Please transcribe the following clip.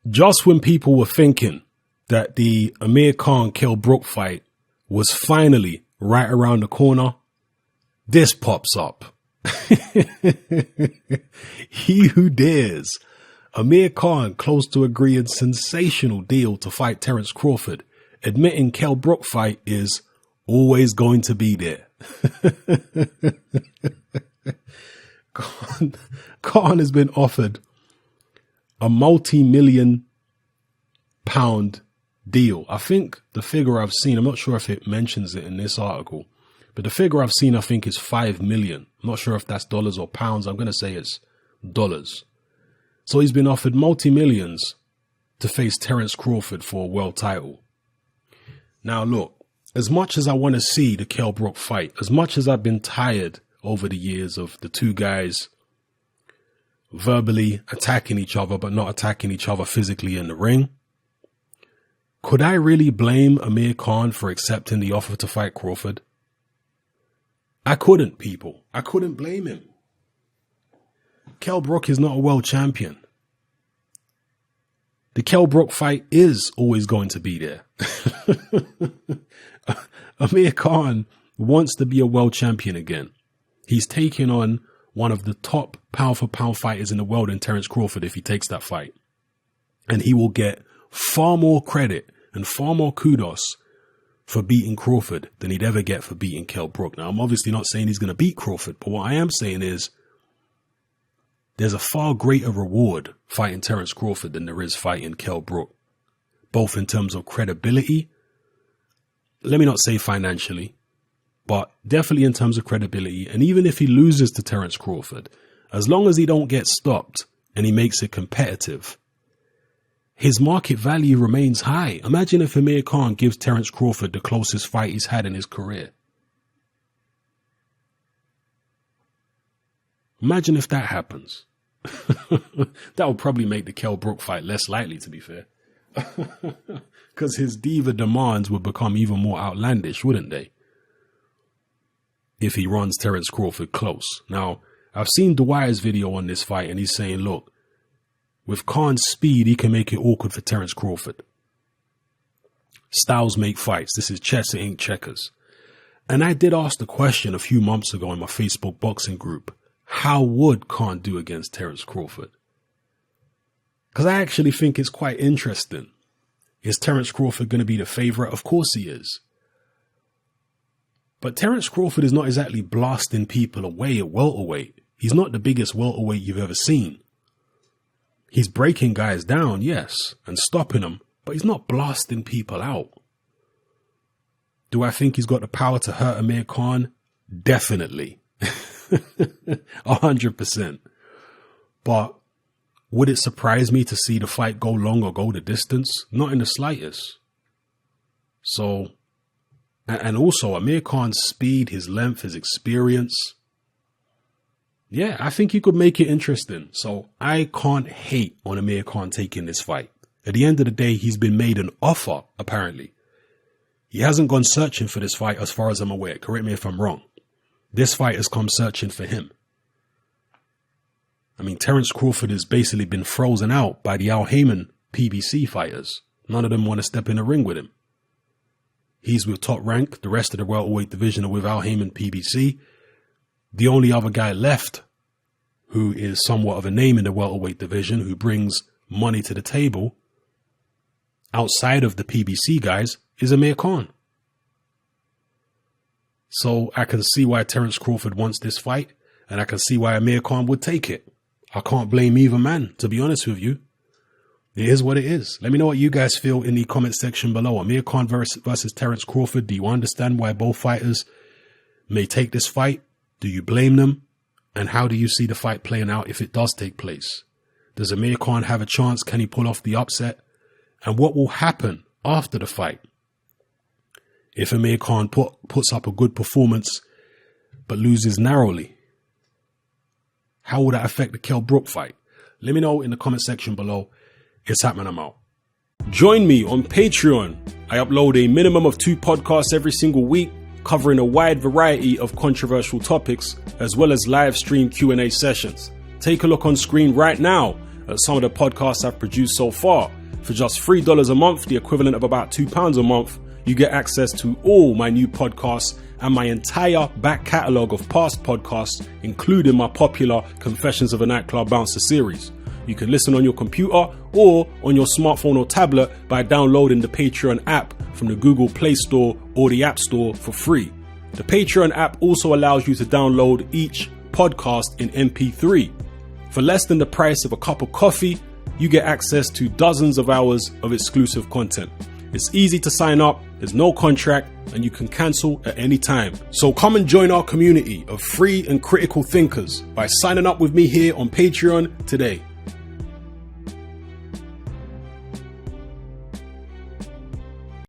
just when people were thinking that the Amir Khan-Kell Brook fight was finally right around the corner, this pops up. He who dares. Amir Khan close to agreeing sensational deal to fight Terence Crawford, admitting Kell Brook fight is always going to be there. Khan has been offered a multi-million pound deal. I think the figure I've seen, I'm not sure if it mentions it in this article, but the figure I've seen, I think, is 5 million. I'm not sure if that's dollars or pounds. I'm going to say it's dollars. So he's been offered multi-millions to face Terence Crawford for a world title. Now, look, as much as I want to see the Kell Brook fight, as much as I've been tired over the years of the two guys verbally attacking each other, but not attacking each other physically in the ring, could I really blame Amir Khan for accepting the offer to fight Crawford? I couldn't, people. I couldn't blame him. Kell Brook is not a world champion. The Kell Brook fight is always going to be there. Amir Khan wants to be a world champion again. He's taking on one of the top pound-for-pound fighters in the world in Terence Crawford if he takes that fight. And he will get far more credit and far more kudos for beating Crawford than he'd ever get for beating Kell Brook. Now, I'm obviously not saying he's going to beat Crawford, but what I am saying is there's a far greater reward fighting Terence Crawford than there is fighting Kell Brook, both in terms of credibility. Let me not say financially, but definitely in terms of credibility. And even if he loses to Terence Crawford, as long as he don't get stopped and he makes it competitive, his market value remains high. Imagine if Amir Khan gives Terence Crawford the closest fight he's had in his career. Imagine if that happens. That would probably make the Kell Brook fight less likely, to be fair. Because his diva demands would become even more outlandish, wouldn't they? If he runs Terence Crawford close. Now, I've seen Dwyer's video on this fight, and he's saying, look, with Khan's speed, he can make it awkward for Terence Crawford. Styles make fights. This is chess, it ain't checkers. And I did ask the question a few months ago in my Facebook boxing group, how would Khan do against Terence Crawford? Because I actually think it's quite interesting. Is Terence Crawford going to be the favorite? Of course he is. But Terence Crawford is not exactly blasting people away at welterweight. He's not the biggest welterweight you've ever seen. He's breaking guys down, yes, and stopping them, but he's not blasting people out. Do I think he's got the power to hurt Amir Khan? Definitely. 100%. But would it surprise me to see the fight go long or go the distance? Not in the slightest. So, and also Amir Khan's speed, his length, his experience. Yeah, I think he could make it interesting. So I can't hate on Amir Khan taking this fight. At the end of the day, he's been made an offer, apparently. He hasn't gone searching for this fight as far as I'm aware. Correct me if I'm wrong. This fight has come searching for him. I mean, Terence Crawford has basically been frozen out by the Al Haymon PBC fighters. None of them want to step in the ring with him. He's with Top Rank. The rest of the welterweight division are with Al Haymon PBC. The only other guy left who is somewhat of a name in the welterweight division, who brings money to the table outside of the PBC guys, is Amir Khan. So I can see why Terence Crawford wants this fight, and I can see why Amir Khan would take it. I can't blame either man, to be honest with you. It is what it is. Let me know what you guys feel in the comment section below. Amir Khan versus Terence Crawford. Do you understand why both fighters may take this fight? Do you blame them? And how do you see the fight playing out if it does take place? Does Amir Khan have a chance? Can he pull off the upset? And what will happen after the fight? If Amir Khan puts up a good performance but loses narrowly, how will that affect the Kell Brook fight? Let me know in the comment section below. It's happening, I'm out. Join me on Patreon. I upload a minimum of 2 podcasts every single week, covering a wide variety of controversial topics, as well as live stream Q&A sessions. Take a look on screen right now at some of the podcasts I've produced so far. For just $3 a month, the equivalent of about £2 a month, you get access to all my new podcasts and my entire back catalogue of past podcasts, including my popular Confessions of a Nightclub Bouncer series. You can listen on your computer or on your smartphone or tablet by downloading the Patreon app from the Google Play Store or the App Store for free. The Patreon app also allows you to download each podcast in MP3. For less than the price of a cup of coffee, you get access to dozens of hours of exclusive content. It's easy to sign up, there's no contract, and you can cancel at any time. So come and join our community of free and critical thinkers by signing up with me here on Patreon today.